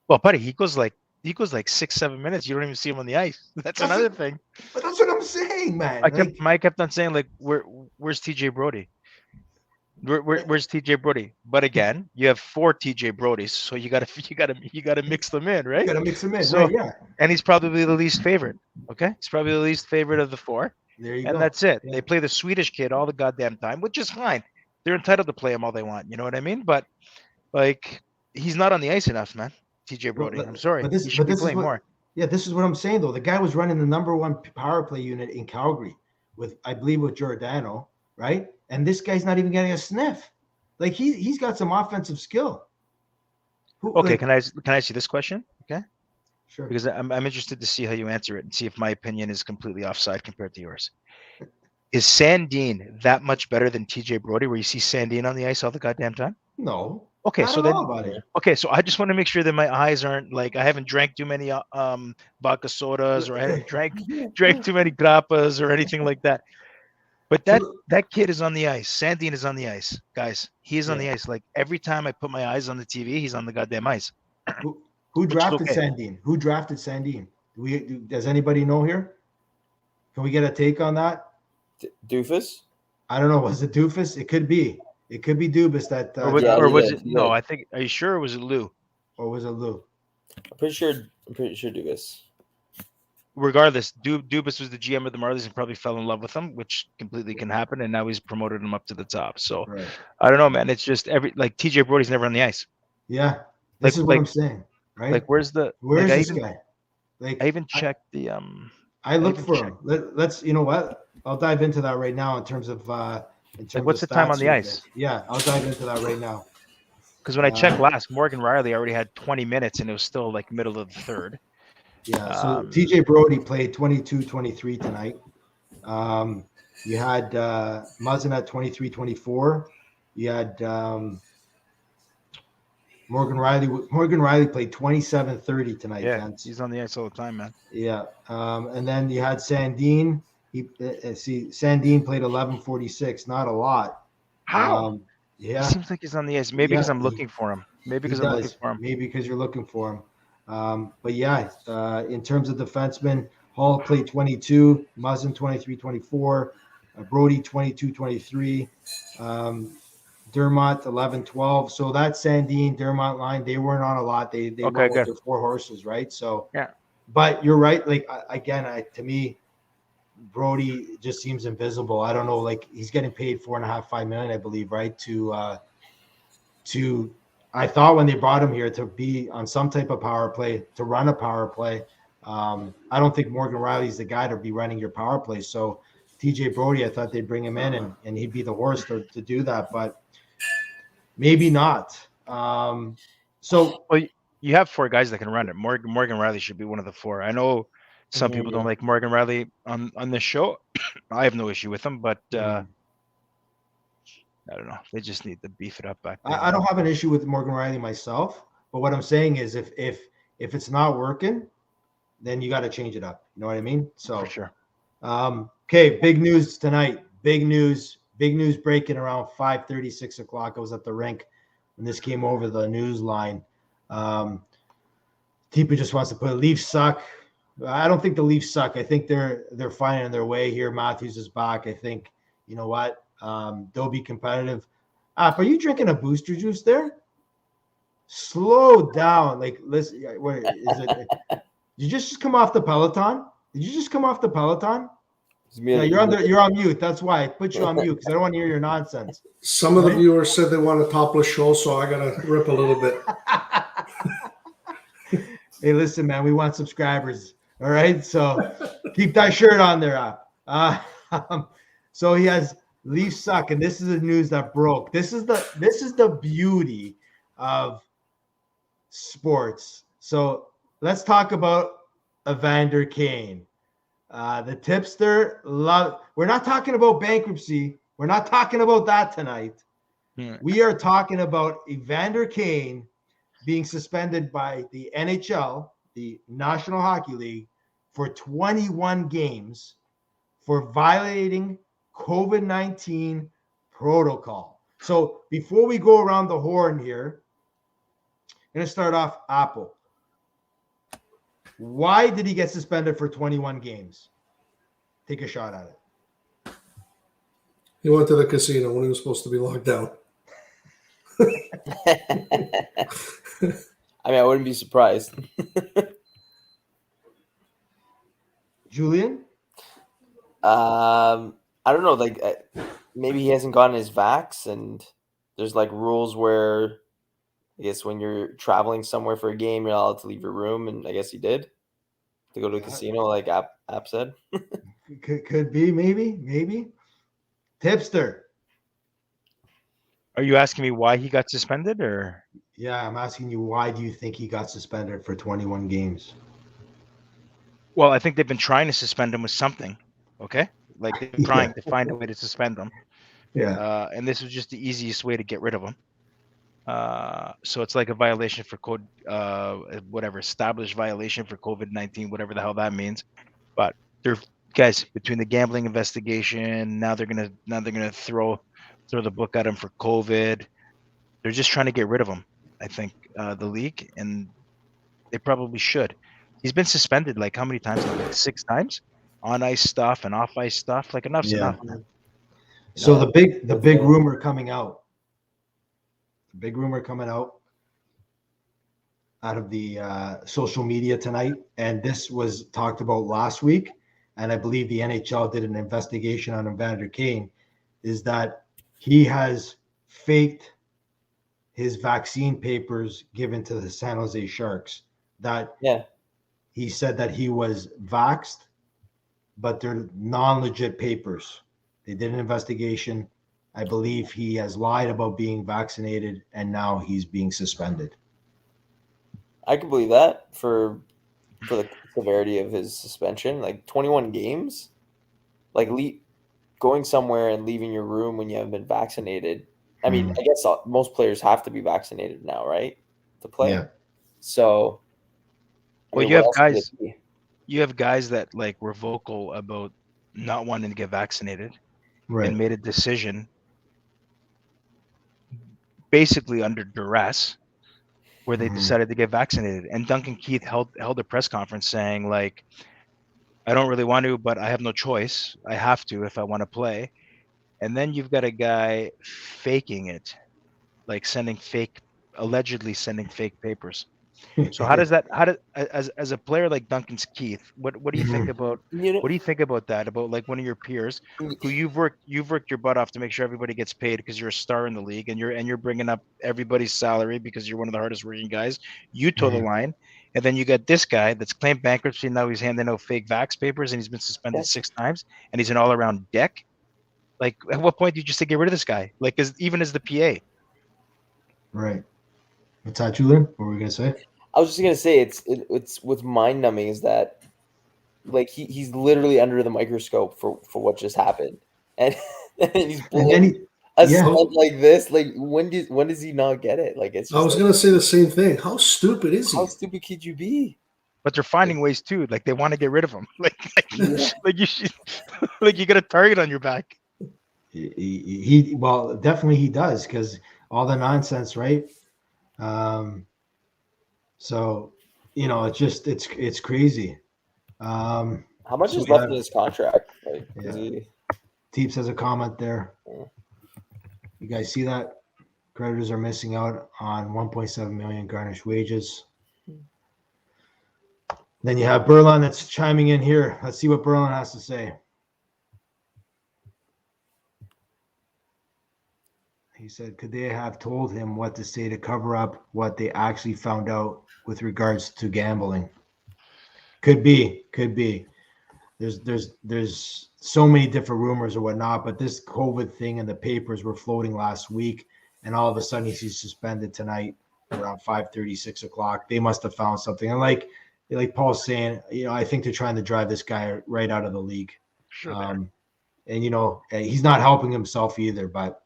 Well, buddy, he goes like 6-7 minutes. You don't even see him on the ice. That's That's another it. thing. But that's what I'm saying, man. Mike kept on saying like, where's TJ Brody? Where's TJ Brody? But again, you have 4 TJ Brodys, so you gotta mix them in, you right? gotta mix him in, So- right? Yeah. And he's probably the least favorite. Okay, he's probably the least favorite of the 4, There you and go. that's it. Yeah. They play the Swedish kid all the goddamn time, which is fine. They're entitled to play him all they want. You know what I mean? But like, he's not on the ice enough, man. TJ Brody. But- I'm sorry. but this- he but should be this is playing what- more. Yeah, this is what I'm saying though. The guy was running the number 1 power play unit in Calgary with, I believe, with Giordano, right? And this guy's not even getting a sniff. Like he's got some offensive skill. Okay, like- can I ask you this question? Okay, Sure. because I'm interested to see how you answer it and see if my opinion is completely offside compared to yours. Is Sandin that much better than TJ Brody, where you see Sandin on the ice all the goddamn time? No. Okay, Not so at then all, buddy. okay, so I just want to make sure that my eyes aren't like I haven't drank too many vodka sodas, or I haven't drank too many grappas or anything like that. But that kid is on the ice. Sandin is on the ice, guys. He is on the ice. Like every time I put my eyes on the TV, he's on the goddamn ice. Who drafted okay. Sandin? Who drafted Sandin? Does anybody know here? Can we get a take on that? Doofus. I don't know. Was it Doofus? It could be. It could be Dubas that. Or was, Yeah, or he was did, it? he No, did. I think. Are you sure it was Lou? or was it Lou? I'm pretty sure Doofus. Regardless, Dubas was the GM of the Marlies and probably fell in love with him, which completely can happen. And now he's promoted him up to the top. So Right. I don't know, man. It's just TJ Brody's never on the ice. Yeah. This is what I'm saying. Right. Like, where's the? Where's like, this guy? Like I even checked the I look even for check. him. Let's. You know what? I'll dive into that right now in terms of. what's the time stats on the here, ice? guys. Yeah, I'll dive into that right now. Because when I checked last, Morgan Riley already had 20 minutes and it was still like middle of the third. Yeah, so Um, TJ Brody played 22-23 tonight. You had Muzzin at 23-24. You had Morgan Riley. Morgan Riley played 27-30 tonight. Yeah, Vince. he's on the ice all the time, man. Yeah, and then you had Sandin. Sandin played 11-46. Not a lot. How? Yeah, It seems like he's on the ice. Maybe because Yeah, I'm looking for him. Maybe he because I'm looking does. for him. Maybe because you're looking for him. But yeah, in terms of defensemen, Hall played 22, Muzzin 23-24, Brody 22-23, Dermott 11-12. So that Sandin Dermott line, they weren't on a lot. They Okay, went with good. their 4 horses, right? So Yeah. But you're right. Like to me, Brody just seems invisible. I don't know. Like he's getting paid $4.5 million, I believe, right? To I thought when they brought him here to be on some type of power play, to run a power play. I don't think Morgan Riley's the guy to be running your power play. So TJ Brody, I thought they'd bring him in and he'd be the horse to do that, but maybe not. So Well, you have 4 guys that can run it. Morgan Riley should be one of the 4. I know some people don't like Morgan Riley on this show. I have no issue with him, but I don't know. They just need to beef it up back there. I don't have an issue with Morgan Riley myself, but what I'm saying is if it's not working, then you got to change it up. You know what I mean? So For sure. Okay, big news tonight. Big news breaking around 5:30, 6 o'clock. I was at the rink when this came over the news line. Tipa just wants to put Leafs suck. I don't think the Leafs suck. I think they're finding their way here. Matthews is back. I think, you know what? They'll be competitive. Are you drinking a booster juice there? Slow down. Like, listen, wait, is it? Did you just come off the Peloton? Did you just come off the Peloton? Yeah, you're on mute. That's why I put you on mute because I don't want to hear your nonsense. Some of the Right? viewers said they want a topless show, so I got to rip a little bit. Hey, listen, man, we want subscribers. All right, so keep that shirt on there. So he has Leafs suck, and this is the news that broke. This is the beauty of sports. So let's talk about Evander Kane. The tipster love. We're not talking about bankruptcy. We're not talking about that tonight. We are talking about Evander Kane being suspended by the NHL, the National Hockey League, for 21 games for violating COVID-19 protocol. So before we go around the horn here, going to start off Apple. Why did he get suspended for 21 games? Take a shot at it. He went to the casino when he was supposed to be locked down. I mean, I wouldn't be surprised. Julian? I don't know. Like, maybe he hasn't gotten his vax, and there's like rules where I guess when you're traveling somewhere for a game, you're not allowed to leave your room, and I guess he did to go to a casino, like App said. Could be, maybe. Tipster. Are you asking me why he got suspended, or? Yeah, I'm asking you, why do you think he got suspended for 21 games? Well, I think they've been trying to suspend him with something. Okay, like they're trying to find a way to suspend him. Yeah. And this was just the easiest way to get rid of him. So it's like a violation for code, whatever, established violation for COVID-19, whatever the hell that means. But they're guys between the gambling investigation. Now they're gonna throw the book at him for COVID. They're just trying to get rid of him. I think the league, and they probably should. He's been suspended like how many times? Like 6 times, on ice stuff and off ice stuff. Like enough's enough. Man. So the big rumor coming out. The big rumor coming out of the social media tonight, and this was talked about last week, and I believe the NHL did an investigation on Evander Kane, is that he has faked his vaccine papers given to the San Jose Sharks. That he said that he was vaxxed, but they're non-legit papers. They did an investigation. I believe he has lied about being vaccinated, and now he's being suspended. I can believe that for the severity of his suspension. Like 21 games, like going somewhere and leaving your room when you haven't been vaccinated. I mean, I guess most players have to be vaccinated now, right, to play. Yeah. So, well, you have guys that like were vocal about not wanting to get vaccinated, right, and made a decision basically under duress where they decided to get vaccinated. And Duncan Keith held a press conference saying, like, I don't really want to, but I have no choice. I have to if I want to play. And then you've got a guy faking it, like allegedly sending fake papers. So as a player like Duncan Keith, what do you think about what do you think about that? About like one of your peers who you've worked your butt off to make sure everybody gets paid because you're a star in the league and you're bringing up everybody's salary because you're one of the hardest working guys. You toe the line, and then you got this guy that's claimed bankruptcy. Now he's handing out fake vax papers and he's been suspended 6 times and he's an all around dick. Like, at what point did you say get rid of this guy? Like, even as the PA, right? What's that, Julian? What were we gonna say? I was just gonna say it's what's mind numbing is that like he's literally under the microscope for what just happened, and he's blowing a stunt like this. Like when does he not get it? Like it's. I was gonna say the same thing. How stupid is he? How stupid could you be? But they're finding ways too. Like they want to get rid of him. Like you should, like you got a target on your back. He well, definitely he does, because all the nonsense, right? So, it's crazy. How much is left in his contract? Like, Teeps has a comment there. You guys see that? Creditors are missing out on 1.7 million garnished wages. Then you have Berlin that's chiming in here. Let's see what Berlin has to say. He said, could they have told him what to say to cover up what they actually found out with regards to gambling? Could be. There's so many different rumors or whatnot, but this COVID thing and the papers were floating last week, and all of a sudden he's suspended tonight around 5:30, 6 o'clock. They must have found something. And like Paul's saying, I think they're trying to drive this guy right out of the league. Sure. And he's not helping himself either, but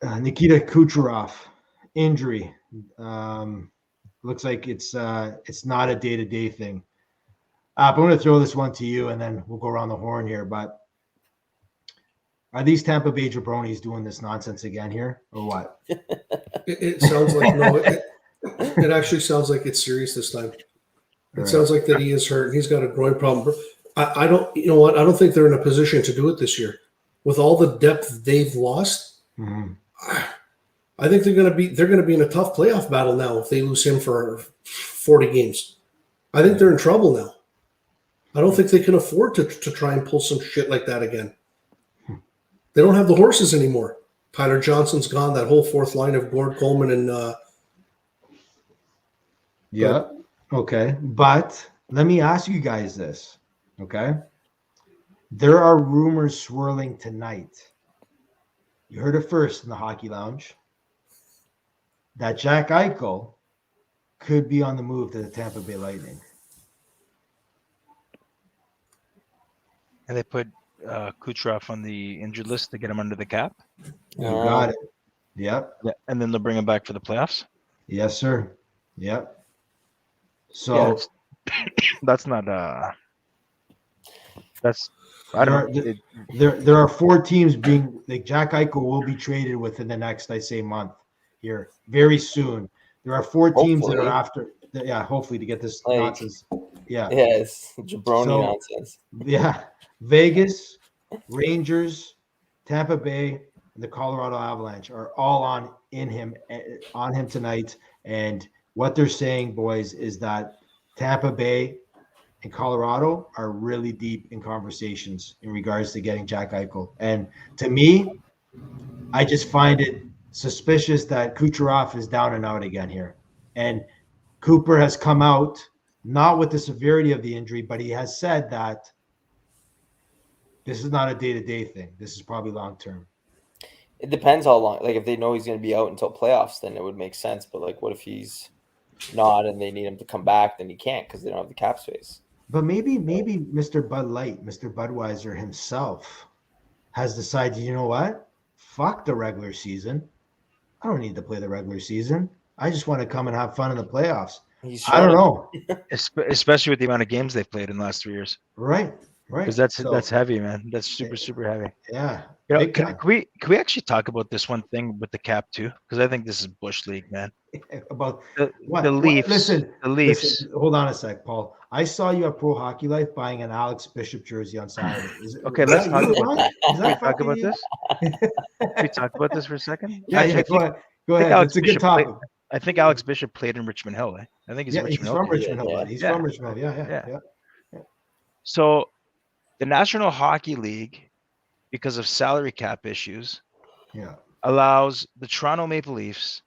Nikita Kucherov injury. Looks like it's not a day-to-day thing. I'm going to throw this one to you, and then we'll go around the horn here. But Are these Tampa Bay jabronis doing this nonsense again here, or what? It sounds like no. It actually sounds like it's serious this time. It Right. sounds like that he is hurt. He's got a groin problem. I don't. You know what? I don't think they're in a position to do it this year, with all the depth they've lost. Mhm. I think they're going to be in a tough playoff battle now if they lose him for 40 games. I think they're in trouble now. I don't think they can afford to try and pull some shit like that again. They don't have the horses anymore. Tyler Johnson's gone. That whole fourth line of Gord Coleman and Yeah. Okay. But let me ask you guys this. Okay. There are rumors swirling tonight. You heard it first in the Hockey Lounge that Jack Eichel could be on the move to the Tampa Bay Lightning. And they put Kucherov on the injured list to get him under the cap. You got it. Yep. Yeah, and then they'll bring him back for the playoffs. Yes, sir. Yep. So Yeah, that's not. That's I don't know. there are 4 teams being like Jack Eichel will be traded within the next, I say, month here very soon. There are 4 teams that are after. Yeah, hopefully to get this Like- nonsense. Yeah. Yes, jabroni So- nonsense. Yeah, Vegas, Rangers, Tampa Bay, and the Colorado Avalanche are all on him tonight. And what they're saying, boys, is that Tampa Bay and Colorado are really deep in conversations in regards to getting Jack Eichel. And to me, I just find it suspicious that Kucherov is down and out again here. And Cooper has come out, not with the severity of the injury, but he has said that this is not a day-to-day thing. This is probably long-term. It depends how long. Like if they know he's going to be out until playoffs, then it would make sense. But like, what if he's not and they need him to come back? Then he can't because they don't have the cap space. But maybe Mr. Bud Light, Mr. Budweiser himself has decided, you know what? Fuck the regular season. I don't need to play the regular season. I just want to come and have fun in the playoffs. I don't know. Especially with the amount of games they've played in the last 3 years. Right. Because that's heavy, man. That's super heavy. Yeah. You know, Big can time. we actually talk about this one thing with the cap too? Because I think this is Bush League, man. About The, what? the Leafs. Listen, the Leafs. Listen, hold on a sec, Paul. I saw you at Pro Hockey Life buying an Alex Bishop jersey on Saturday. Okay, is let's that talk you, about- Ron? Is Can we that talk fucking about you? this? Can we talk about this for a second? Yeah, Actually, yeah. Go ahead. Go think ahead. Alex It's a good Bishop played- topic. I think Alex Bishop played in Richmond Hill. Eh? I think he's Yeah, in he's Richmond Hill. from Richmond Hill. Yeah, He's yeah. from Richmond Hill. Yeah. Yeah. So the National Hockey League, because of salary cap issues, Yeah. allows the Toronto Maple Leafs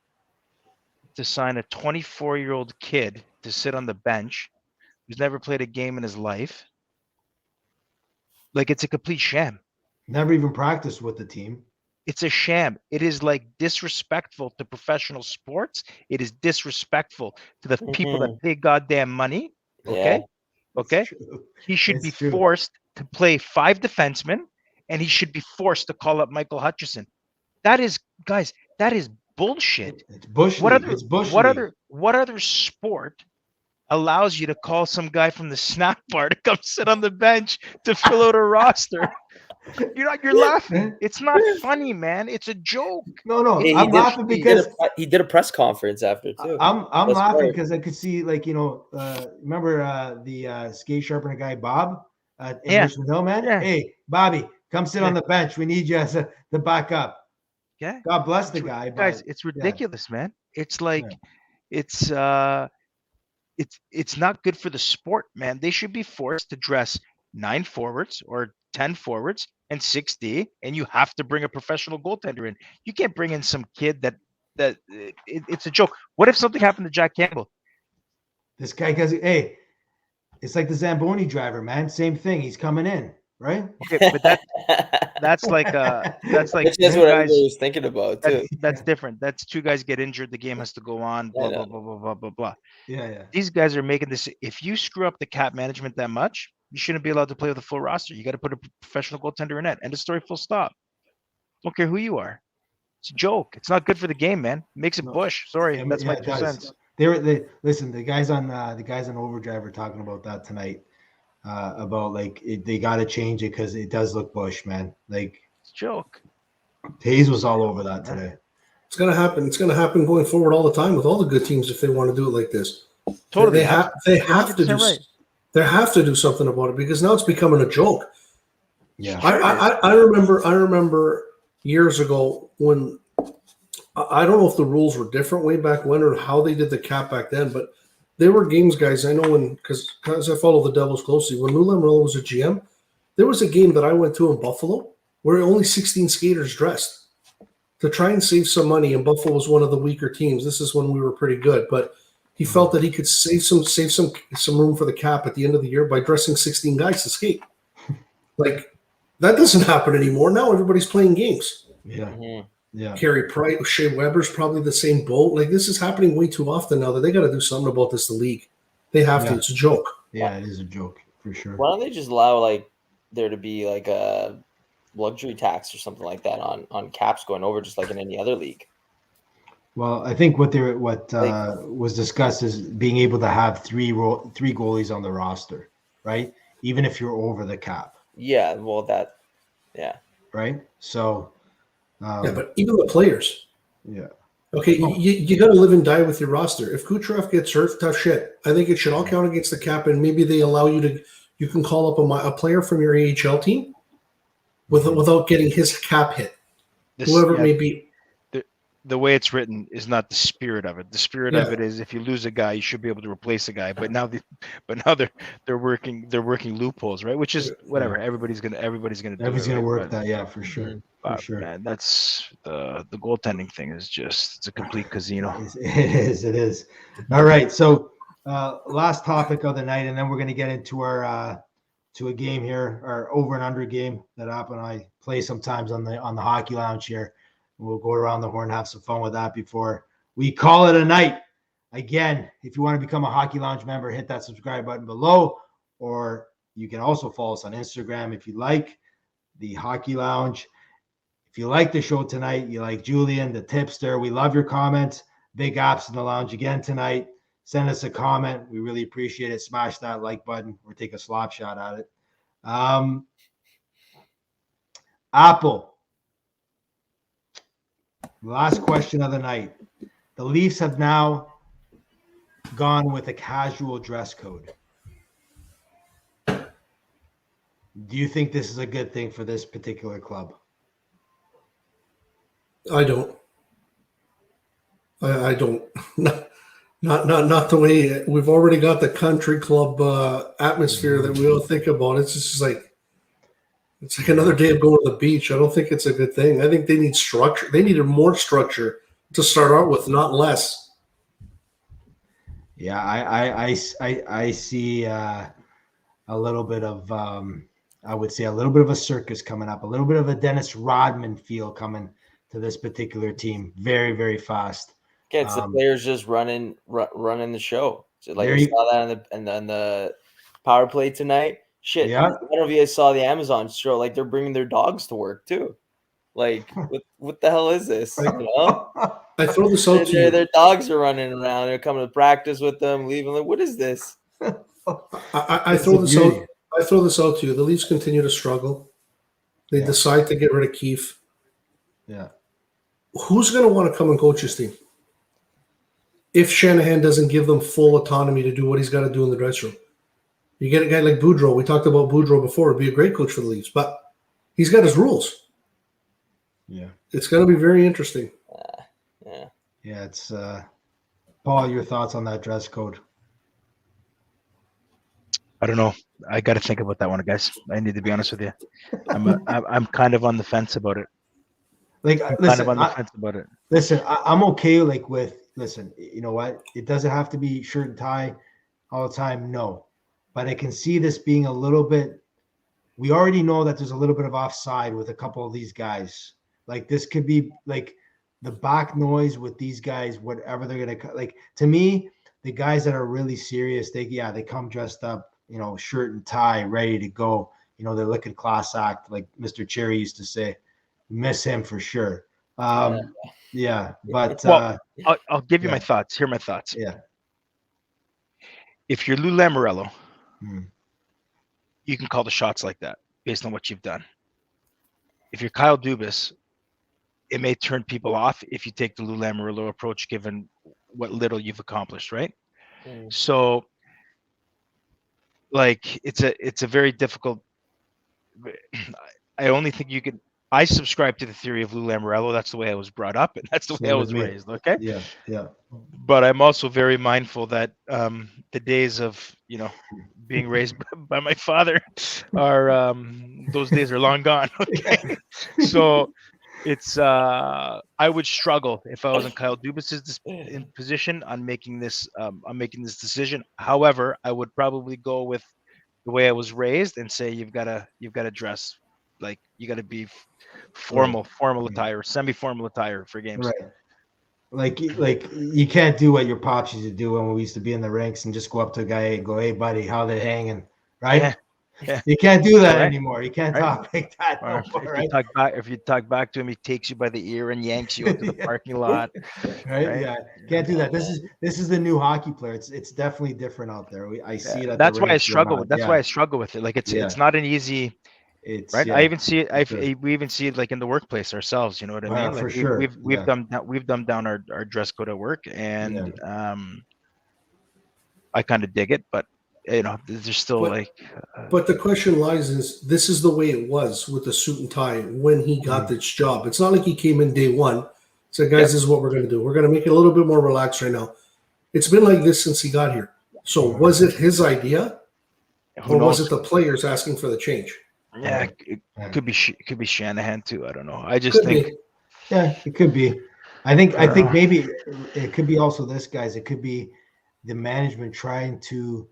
to sign a 24-year-old kid to sit on the bench who's never played a game in his life. Like, it's a complete sham. Never even practiced with the team. It's a sham. It is like disrespectful to professional sports. It is disrespectful to the people that pay goddamn money. Okay. Yeah. Okay. It's true. He should It's be true. forced to play 5 defensemen, and he should be forced to call up Michael Hutchison. That is, guys, that is bullshit. It's Bush What League. other It's Bush what League. other sport allows you to call some guy from the snack bar to come sit on the bench to fill out a roster? You're laughing. It's not funny, man. It's a joke. No. He I'm did- laughing because he did a press conference after too. I'm That's laughing right. because I could see, like, remember the skate sharpener guy Bob in Yeah. Richmond Hill, man? Yeah. Hey, Bobby, come sit on the bench. We need you as the backup. Yeah. God bless the guy. Guys, but it's ridiculous, man. It's like Yeah. it's not good for the sport, man. They should be forced to dress 9 forwards or 10 forwards and 6D, and you have to bring a professional goaltender in. You can't bring in some kid it's a joke. What if something happened to Jack Campbell? this guy, because hey, it's like the Zamboni driver, man. Same thing. He's coming in, right? Okay, but that's like That's two what guys. everybody was thinking about too. That's different. That's 2 guys get injured. The game has to go on. Blah I blah know. blah blah blah blah blah. Yeah. These guys are making this. If you screw up the cap management that much, you shouldn't be allowed to play with a full roster. You got to put a professional goaltender in net. End of story. Full stop. Don't care who you are. It's a joke. It's not good for the game, man. It makes it No. Bush. Sorry, Yeah, that's my it 2 does. cents. Listen. The guys on Overdrive are talking about that tonight. About like they got to change it because it does look Bush, man. Like a joke. Hayes was all over that today. It's gonna happen. It's gonna happen going forward all the time with all the good teams if they want to do it like this. Totally. They have to do 100% right. they have to do something about it because now it's becoming a joke. Yeah. I remember years ago when I don't know if the rules were different way back when or how they did the cap back then, but there were games, guys. I know when because I follow the Devils closely. When Lou Lamoriello was a GM, there was a game that I went to in Buffalo where only 16 skaters dressed to try and save some money. And Buffalo was one of the weaker teams. This is when we were pretty good, but he felt that he could save some room for the cap at the end of the year by dressing 16 guys to skate. Like that doesn't happen anymore. Now everybody's playing games. Yeah. Mhm. Yeah. Carey Price, Shea Weber's probably the same boat. Like this is happening way too often now that they got to do something about this. The league, they have to. Yeah. It's a joke. Yeah, it is a joke for sure. Why don't they just allow like there to be like a luxury tax or something like that on caps going over, just like in any other league? Well, I think what was discussed is being able to have three goalies on the roster, right? Even if you're over the cap, Yeah, well, yeah. right? So, Yeah, but even the players. yeah, Okay, you got to live and die with your roster. If Kucherov gets hurt, tough shit. I think it should all count against the cap, and maybe they allow you can call up a player from your AHL team without getting his cap hit, whoever it may be. The way it's written is not the spirit of it. The spirit of it is if you lose a guy, you should be able to replace a guy. But now they're working loopholes, right? Which is whatever. Everybody's gonna do everybody's it, gonna right? work But- that. Yeah, for sure. For sure. Man, that's the goaltending thing is just it's a complete casino. It is. All right. So last topic of the night, and then we're going to get into our to a game here, our over and under game that App and I play sometimes on the hockey lounge here. We'll go around the horn, have some fun with that before we call it a night. Again, if you want to become a Hockey Lounge member, hit that subscribe button below, or you can also follow us on Instagram if you like, the Hockey Lounge. If you like the show tonight, you like Julian, the tipster, we love your comments. Big Apps in the lounge again tonight. Send us a comment. We really appreciate it. Smash that like button or take a slap shot at it. Apple. Last question of the night. The Leafs have now gone with a casual dress code. Do you think this is a good thing for this particular club? I don't. I don't. Not the way we've already got the country club atmosphere that we all think about. It's just like another day of going to the beach. I don't think it's a good thing. I think they need structure. They needed more structure to start out with, not less. Yeah, I see a little bit of I would say a little bit of a circus coming up, a little bit of a Dennis Rodman feel coming to this particular team. Very, very fast. Okay, it's the players just running the show. So like There we you- saw that in the power play tonight. Shit, Yeah. I don't know if you guys saw the Amazon show. Like they're bringing their dogs to work too. Like what the hell is this? You know? I throw this out to you. Their dogs are running around. They're coming to practice with them, leaving. Like, what is this? I throw this out. I throw this out to you. The Leafs continue to struggle. They Yeah. decide to get rid of Keefe. Yeah. Who's going to want to come and coach this team if Shanahan doesn't give them full autonomy to do what he's got to do in the dressing room? You get a guy like Boudreau. We talked about Boudreau before. It'd be a great coach for the Leafs, but he's got his rules. Yeah. It's going to be very interesting. Yeah. Yeah, it's Paul, your thoughts on that dress code? I don't know. I got to think about that one, guys. I need to be honest with you. I'm kind of on the fence about it. Like, Kind listen, of on the fence about it. I'm okay. Like listen, you know what? It doesn't have to be shirt and tie all the time. No, but I can see this being a little bit. We already know that there's a little bit of offside with a couple of these guys. Like this could be like the back noise with these guys, whatever they're gonna like. To me, the guys that are really serious, they come dressed up, you know, shirt and tie, ready to go. You know, they're looking class act, like Mr. Cherry used to say. Miss him for sure. Yeah, but Well, I'll give you yeah. my thoughts. Here are my thoughts. yeah. If you're Lou Lamoriello, Hmm. you can call the shots like that based on what you've done. if you're Kyle Dubas, it may turn people off if you take the Lou Lamoriello approach, given what little you've accomplished, right? Mm. So, like, it's a very difficult. I only think you could. I subscribe to the theory of Lou Lamoriello. That's the way I was brought up, and that's the way I Same with was me. raised. Okay, Yeah, yeah. but I'm also very mindful that the days of being raised by my father are those days are long gone. Okay, so it's I would struggle if I was in Kyle Dubas's in position on making this decision. However, I would probably go with the way I was raised and say you've got to dress like you got to be formal attire, semi-formal attire for games. Right. Like you can't do what your pops used to do when we used to be in the rinks and just go up to a guy and go, "Hey, buddy, how they hanging?" Right? Yeah. Yeah. You can't do that Right. anymore. You can't Right. talk like that Or no more, right? if you talk back to him, he takes you by the ear and yanks you into the Yeah. parking lot. Right? Right? Yeah. Can't do that. This is the new hockey player. It's definitely different out there. I see it at That's the why I rinks struggle now. with. That's Yeah. why I struggle with it. Like it's Yeah. not an easy. It's Right. yeah, I even see it. for sure. We even see it like in the workplace ourselves. You know what I mean? Like for sure. we've Yeah. dumbed down our dress code at work, and I kind of dig it, but there's still But the question lies is this is the way it was with the suit and tie when he got this job. It's not like he came in day one, said, guys, this is what we're going to do. We're going to make it a little bit more relaxed right now. It's been like this since he got here. So was it his idea, who or knows? was it the players asking for the change? Yeah, it could be Shanahan too. I don't know. I just Could think be. Yeah, it could be. I think maybe it could be also this, guys. It could be the management trying to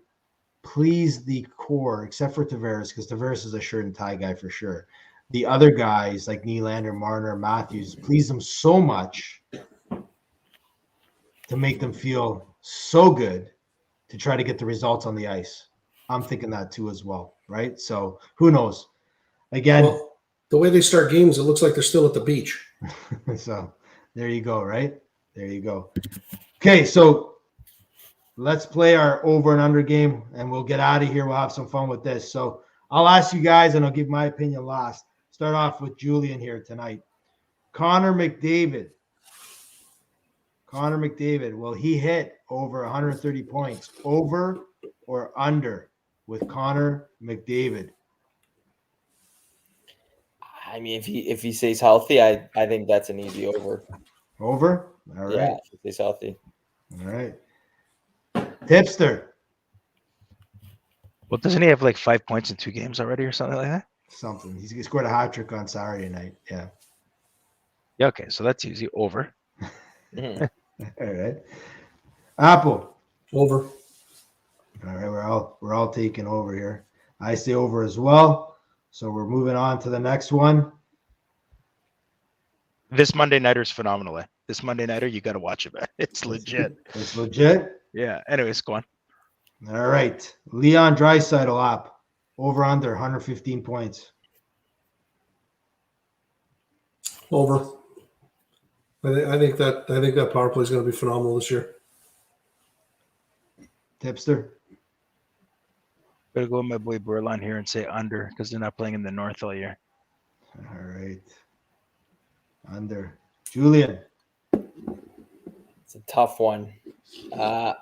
please the core, except for Tavares, because Tavares is a shirt and tie guy for sure. The other guys like Nylander, Marner, Matthews, please them so much to make them feel so good to try to get the results on the ice. I'm thinking that too as well, right? So who knows? Again, Well, the way they start games, it looks like they're still at the beach. so there you go, right? There you go. Okay, so let's play our over and under game and we'll get out of here. We'll have some fun with this. So I'll ask you guys and I'll give my opinion last. Start off with Julian here tonight. Connor McDavid. Will he hit over 130 points? Over or under with Connor McDavid? I mean, if he stays healthy, I think that's an easy over. Over? All right. Yeah, if he stays healthy. All right. Tipster. Well, doesn't he have like 5 points in 2 games already or something like that? Something. He scored a hat trick on Saturday night. Yeah. Yeah. Okay, so that's easy. Over. Mhm. All right. Apple. Over. All right, we're all taking over here. I say over as well. So we're moving on to the next one. This Monday nighter is phenomenal. This Monday nighter, you got to watch it, man. It's legit. It's legit. Yeah. Anyways, go on. All right. Leon Draisaitl up. Over under 115 points. Over. I think that power play is going to be phenomenal this year. Tipster. Better go with my boy Burlon here and say under because they're not playing in the North all year. All right. Under. Julian. It's a tough one. I'm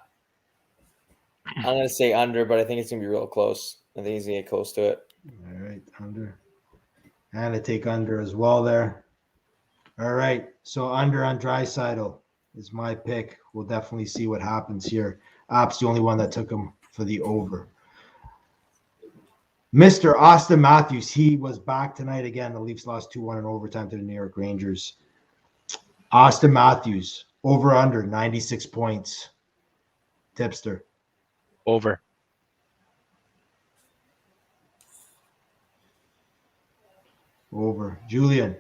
going to say under, but I think it's going to be real close. I think he's going to get close to it. All right. Under. And I take under as well there. All right. So under on Draisaitl is my pick. We'll definitely see what happens here. App's the only one that took him for the over. Mr. Austin Matthews, he was back tonight again. The Leafs lost 2-1 in overtime to the New York Rangers. Austin Matthews, over under 96 points. Tipster. Over. Over. Julian.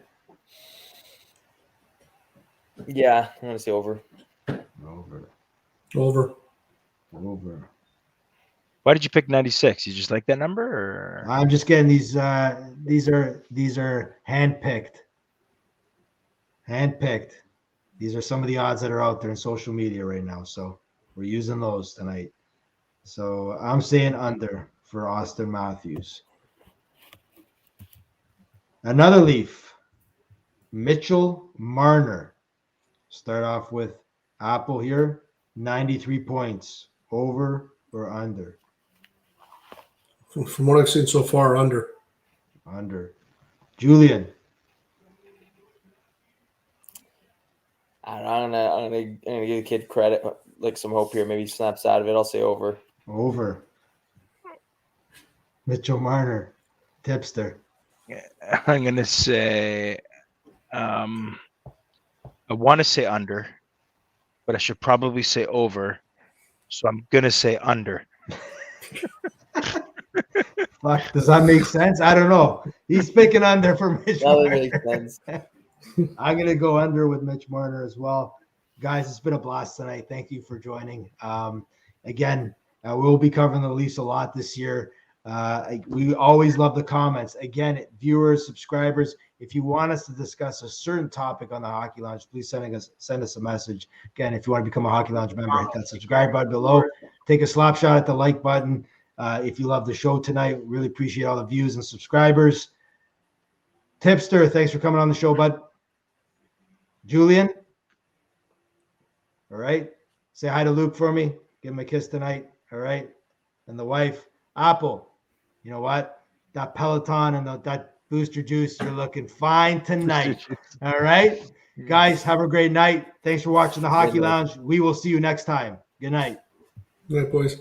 Yeah, I'm going to say over. Over. Over. Over. Why did you pick 96? You just like that number, or I'm just getting these. These are handpicked. Handpicked. These are some of the odds that are out there in social media right now. So we're using those tonight. So I'm saying under for Austin Matthews. Another Leaf, Mitchell Marner. Start off with Apple here, 93 points. Over or under? From what I've seen so far, under. Under. Julian. I don't know, I'm gonna give the kid credit, like some hope here. Maybe he snaps out of it. I'll say over. Over. Mitchell Marner. Tipster. I'm gonna say, I want to say under, but I should probably say over. So I'm gonna say under. Fuck, does that make sense? I don't know. He's picking under for Mitch That Marner. makes sense. I'm going to go under with Mitch Marner as well. Guys, it's been a blast tonight. Thank you for joining. Again, we'll be covering the Leafs a lot this year. We always love the comments. Again, viewers, subscribers, if you want us to discuss a certain topic on the Hockey Lounge, please send us a message. Again, if you want to become a Hockey Lounge member, hit that subscribe button below. Take a slap shot at the like button. If you love the show tonight, really appreciate all the views and subscribers. Tipster, thanks for coming on the show, bud. Julian. All right. Say hi to Luke for me. Give him a kiss tonight. All right. And the wife, Apple. You know what? That Peloton and that booster juice, you're looking fine tonight. All right. Guys, have a great night. Thanks for watching the Hockey Lounge. We will see you next time. Good night. Good night, boys.